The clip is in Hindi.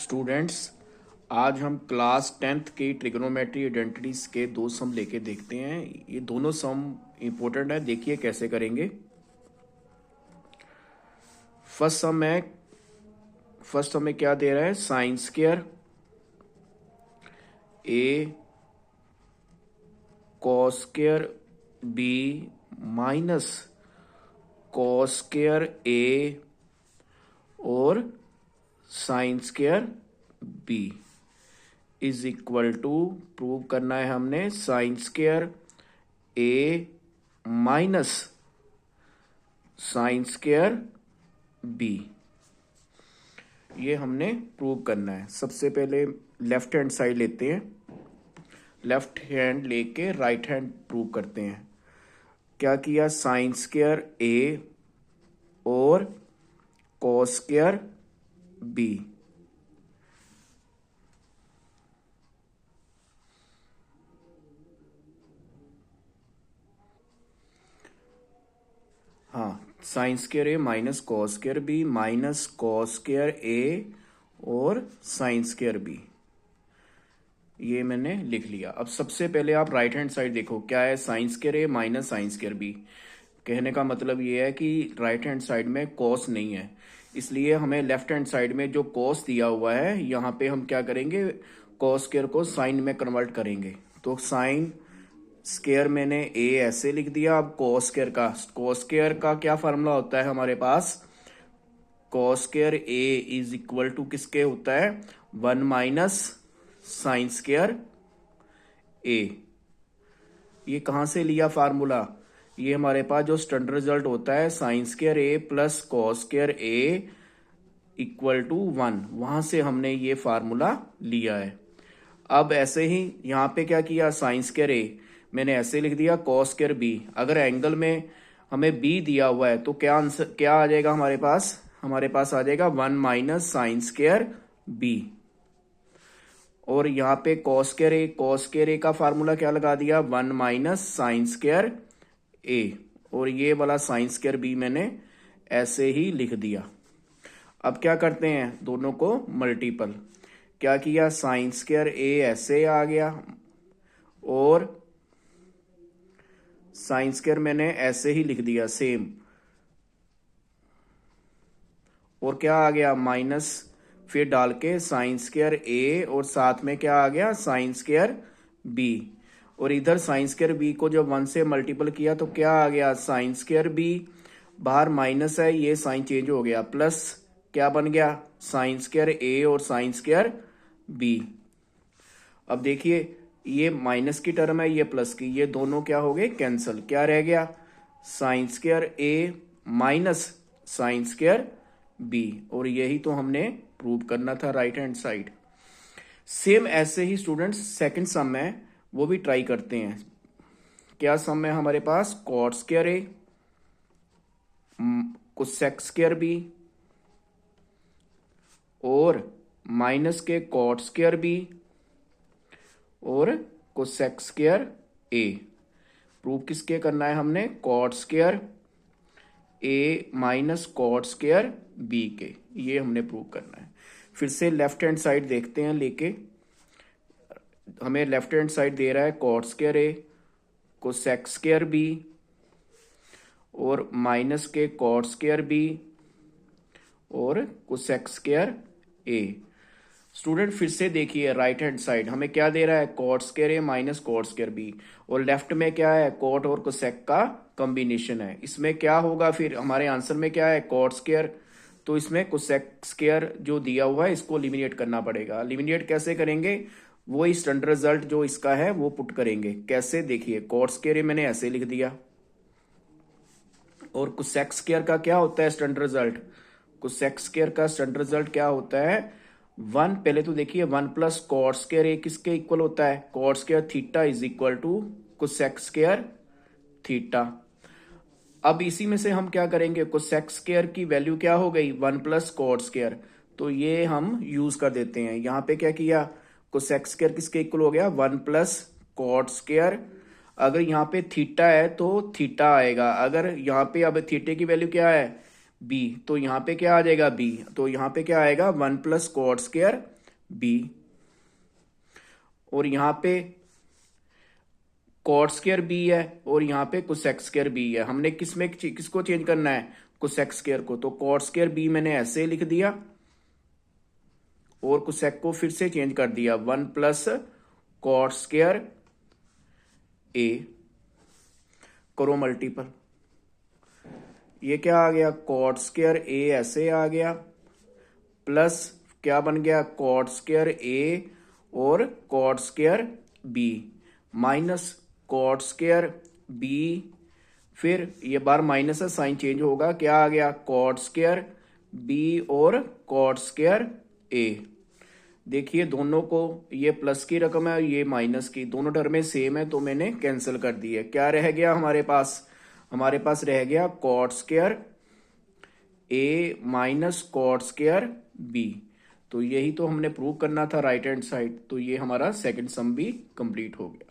स्टूडेंट्स, आज हम क्लास 10th की ट्रिग्नोमेट्री आइडेंटिटीज के दो सम लेके देखते हैं। ये दोनों सम इम्पोर्टेंट है, देखिए कैसे करेंगे। फर्स्ट सम में क्या दे रहा है, sine square A cos square B minus cos square A और sine square B is equal to, prove करना है हमने, sine square A minus sine square B. ये हमने प्रूव करना है। सबसे पहले लेफ्ट हैंड साइड लेते हैं, लेफ्ट हैंड लेके राइट हैंड प्रूव करते हैं। क्या किया, साइन स्क्वायर ए और कॉस स्क्वायर बी। हाँ, sine square A minus cos square B minus cos square A और साइन स्क्वायर बी, ये मैंने लिख लिया। अब सबसे पहले आप राइट हैंड साइड देखो, क्या है, sine square A minus sine square B. कहने का मतलब ये है कि राइट हैंड साइड में कॉस नहीं है, इसलिए हमें लेफ्ट हैंड साइड में जो कॉस दिया हुआ है यहाँ पे हम क्या करेंगे, कॉस स्क्वायर को साइन में कन्वर्ट करेंगे। तो साइन स्क्वायर मैंने ए ऐसे लिख दिया। अब कॉस स्क्वायर का क्या फार्मूला होता है हमारे पास, cos square A is equal to किसके होता है, 1 माइनस साइन स्क्वायर ए। ये कहां से लिया फार्मूला, ये हमारे पास जो स्टैंडर्ड रिजल्ट होता है sine square A plus cos square A equal to 1, वहां से हमने ये फार्मूला लिया है। अब ऐसे ही यहां पे क्या किया, साइन स्क्वायर ए मैंने ऐसे लिख दिया, कॉस स्क्वायर बी। अगर एंगल में हमें बी दिया हुआ है तो क्या आंसर क्या आ जाएगा हमारे पास आ जाएगा 1 माइनस साइन स्क्वायर बी। और यहाँ पे कॉस स्क्वायर ए का फार्मूला क्या लगा दिया, 1 माइनस साइन स्क्वायर ए, और ये वाला साइन स्क्वायर बी मैंने ऐसे ही लिख दिया। अब क्या करते हैं, दोनों को मल्टीपल। क्या किया, साइन स्क्वायर ए ऐसे आ गया और साइन स्क्वायर मैंने ऐसे ही लिख दिया सेम, और क्या आ गया, माइनस फिर डाल के साइन स्क्वायर ए और साथ में क्या आ गया, साइन स्क्वायर बी। और इधर साइन स्क्वायर बी को जब 1 से मल्टीपल किया तो क्या आ गया, साइन स्क्वायर बी, बाहर माइनस है, ये साइन चेंज हो गया, प्लस क्या बन गया, साइन स्क्वायर ए और साइन स्क्वायर बी। अब देखिए ये माइनस की टर्म है, ये प्लस की, ये दोनों क्या हो गए, कैंसल। क्या रह गया, sign square A minus sine square B. और यही तो हमने प्रूव करना था राइट हैंड साइड। सेम ऐसे ही स्टूडेंट्स सेकंड सम है, वो भी ट्राई करते हैं। क्या सम है हमारे पास, कॉट स्क्वायर ए कोसेक स्क्वायर बी और माइनस के कॉट स्क्वायर बी और कोसेक स्क्वायर ए। प्रूव किसके करना है हमने, cot square A minus cot square B के, ये हमने प्रूव करना है। फिर से लेफ्ट हैंड साइड देखते हैं लेके, हमें लेफ्ट हैंड साइड दे रहा है कॉट स्क्वायर ए कोसेक स्क्वायर बी और माइनस के कॉट स्क्वायर बी और कोसेक स्क्वायर ए। स्टूडेंट फिर से देखिए राइट हैंड साइड हमें क्या दे रहा है, cot square A minus cot square B, और लेफ्ट में क्या है, कॉट और कोसेक का कॉम्बिनेशन है। इसमें क्या होगा, फिर हमारे आंसर में क्या है, कॉट स्क्वायर, तो इसमें कोसेक स्क्वायर जो दिया हुआ है इसको एलिमिनेट करना पड़ेगा। एलिमिनेट कैसे करेंगे, वही स्टैंडर्ड रिजल्ट जो इसका है वो पुट करेंगे। कैसे, देखिए कॉट स्क्वायर ए मैंने ऐसे लिख दिया, और कोसेक स्क्वायर का क्या होता है स्टैंडर्ड रिजल्ट, कोसेक स्क्वायर का स्टैंडर्ड रिजल्ट क्या होता है, 1, पहले तो देखिए 1 प्लस कॉट स्क्वायर ए किसके इक्वल होता है, cot square theta is equal to cosec square theta. अब इसी में से हम क्या करेंगे, कोसेक स्क्वायर की वैल्यू क्या हो गई, 1 प्लस कॉट स्क्वायर, तो ये हम यूज कर देते हैं। यहां पे क्या किया, कोसेक स्क्वायर किसके इक्वल हो गया, 1 प्लस कॉट स्क्वायर। अगर यहाँ पे थीटा है तो थीटा आएगा, अगर यहाँ पे अब थीटे की वैल्यू क्या है, बी, तो यहाँ पे क्या आ जाएगा बी, तो यहाँ पे क्या आएगा 1 प्लस कॉट स्क्वायर बी, और यहाँ पे कॉट स्क्वायर बी है और यहाँ पे कोसेक स्क्वायर बी है। हमने किसको चेंज करना है, कोसेक स्क्वायर को, तो कॉट स्क्वायर बी मैंने ऐसे लिख दिया और कोसेक को फिर से चेंज कर दिया 1 प्लस कॉट स्क्वायर ए, करो मल्टीपल, ये क्या आ गया कॉट स्क्वायर ए ऐसे आ गया, प्लस क्या बन गया कॉट स्क्वायर ए और cot square B, minus cot square B, फिर ये बार माइनस है साइन चेंज होगा, क्या आ गया कॉट स्क्वायर बी और कॉट स्क्वायर ए। देखिए दोनों को, ये प्लस की रकम है ये माइनस की, दोनों टर्में सेम है तो मैंने कैंसिल कर दी है। क्या रह गया हमारे पास, हमारे पास रह गया cot square A minus cot square B. तो यही तो हमने प्रूव करना था राइट हैंड साइड, तो ये हमारा सेकंड सम भी कंप्लीट हो गया।